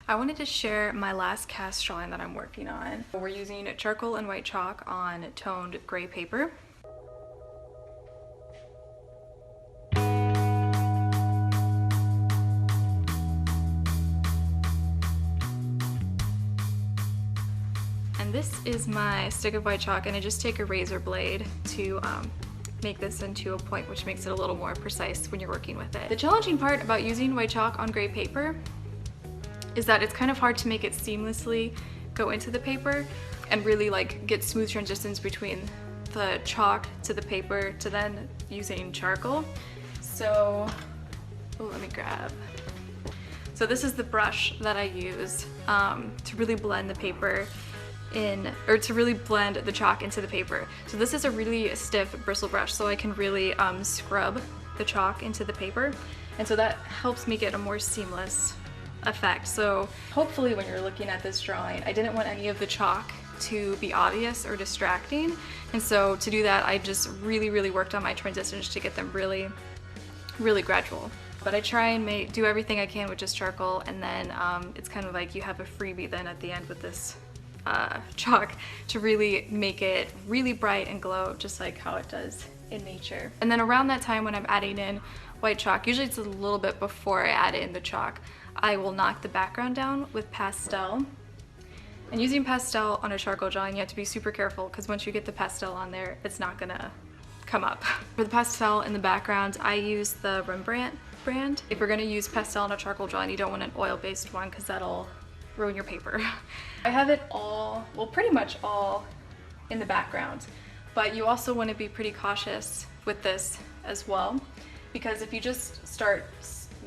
I wanted to share my last cast drawing that I'm working on. We're using charcoal and white chalk on toned gray paper. And this is my stick of white chalk, and I just take a razor blade to make this into a point, which makes it a little more precise when you're working with it. The challenging part about using white chalk on gray paper is that it's kind of hard to make it seamlessly go into the paper and really like get smooth transitions between the chalk to the paper to then using charcoal. So, let me grab. So this is the brush that I use to really blend the paper in, or to really blend the chalk into the paper. So this is a really stiff bristle brush, so I can really scrub the chalk into the paper. And so that helps me get a more seamless effect. So hopefully when you're looking at this drawing, I didn't want any of the chalk to be obvious or distracting. And so to do that, I just really worked on my transitions to get them really gradual. But I try and do everything I can with just charcoal, and then it's kind of like you have a freebie then at the end with this chalk to really make it really bright and glow, just like how it does in nature. And then around that time when I'm adding in white chalk, usually it's a little bit before I add in the chalk, I will knock the background down with pastel. And using pastel on a charcoal drawing, you have to be super careful, because once you get the pastel on there, it's not gonna come up. For the pastel in the background, I use the Rembrandt brand. If you're gonna use pastel on a charcoal drawing, you don't want an oil-based one, because that'll ruin your paper. I have it all, well, pretty much all in the background, but you also want to be pretty cautious with this as well, because if you just start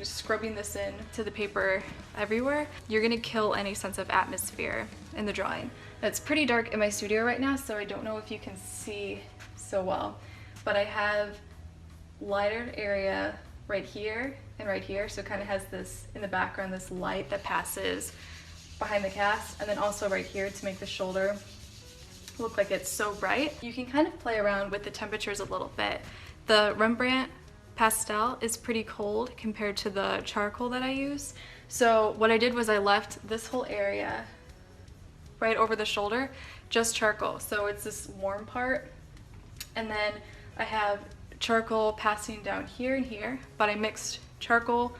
scrubbing this in to the paper everywhere, you're gonna kill any sense of atmosphere in the drawing. It's pretty dark in my studio right now, so I don't know if you can see so well, but I have lighter area right here and right here, so it kind of has this in the background, this light that passes behind the cast, and then also right here to make the shoulder look like it's so bright. You can kind of play around with the temperatures a little bit. The Rembrandt pastel is pretty cold compared to the charcoal that I use. So what I did was I left this whole area right over the shoulder just charcoal. So it's this warm part, and then I have charcoal passing down here and here, but I mixed charcoal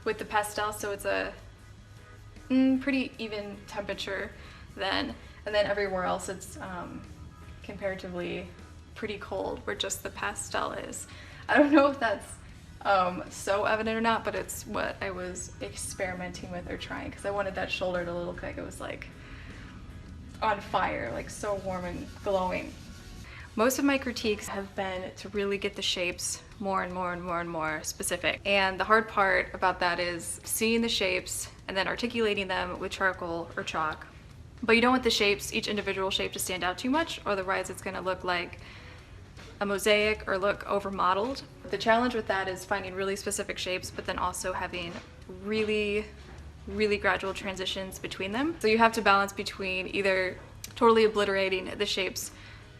with the pastel, so it's a pretty even temperature then. And then everywhere else it's comparatively pretty cold, where just the pastel is. I don't know if that's so evident or not, but it's what I was experimenting with or trying, because I wanted that shoulder to look like it was like on fire, like so warm and glowing. Most of my critiques have been to really get the shapes more and more specific. And the hard part about that is seeing the shapes and then articulating them with charcoal or chalk. But you don't want the shapes, each individual shape, to stand out too much, otherwise it's gonna look like a mosaic or look over-modeled. The challenge with that is finding really specific shapes, but then also having really gradual transitions between them. So you have to balance between either totally obliterating the shapes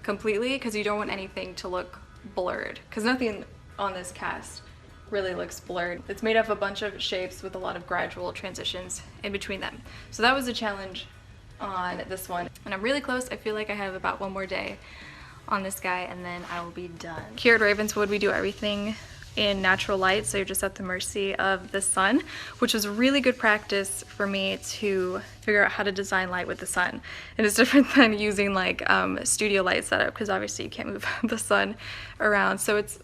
completely, because you don't want anything to look blurred, because nothing on this cast really looks blurred. It's made up of a bunch of shapes with a lot of gradual transitions in between them. So that was a challenge on this one, and I'm really close. I feel like I have about one more day on this guy and then I will be done. Here at Ravenswood we do everything in natural light, so you're just at the mercy of the sun, which is really good practice for me to figure out how to design light with the sun. And it's different than using like studio light setup, because obviously you can't move the sun around. So it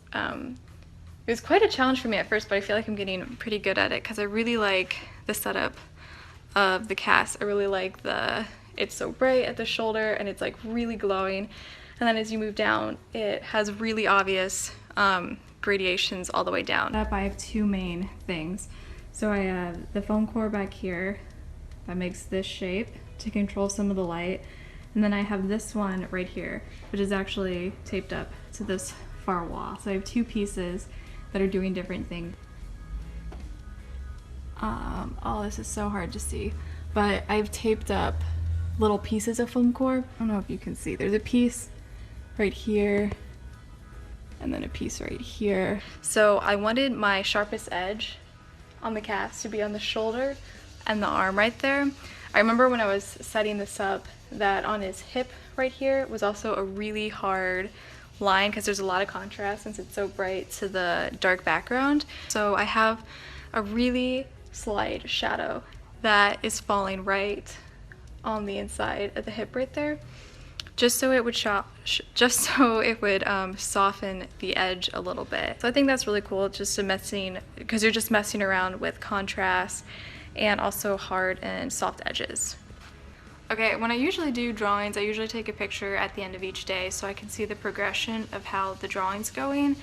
was quite a challenge for me at first, but I feel like I'm getting pretty good at it, because I really like the setup of the cast. I really like it's so bright at the shoulder and it's like really glowing, and then as you move down it has really obvious gradations all the way down. I have two main things. So I have the foam core back here that makes this shape to control some of the light, and then I have this one right here, which is actually taped up to this far wall. So I have two pieces that are doing different things. Oh, this is so hard to see, but I've taped up little pieces of foam core. I don't know if you can see. There's a piece right here and then a piece right here. So I wanted my sharpest edge on the cast to be on the shoulder and the arm right there. I remember when I was setting this up that on his hip right here was also a really hard line because there's a lot of contrast since it's so bright to the dark background. So I have a really slight shadow that is falling right on the inside of the hip right there, just so it would soften the edge a little bit. So I think that's really cool, just because you're just messing around with contrast and also hard and soft edges. Okay, when I usually do drawings, I usually take a picture at the end of each day so I can see the progression of how the drawing's going.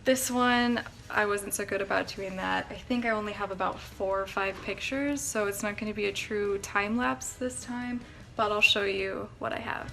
This one, I wasn't so good about doing that. I think I only have about 4 or 5 pictures, so it's not going to be a true time lapse this time, but I'll show you what I have.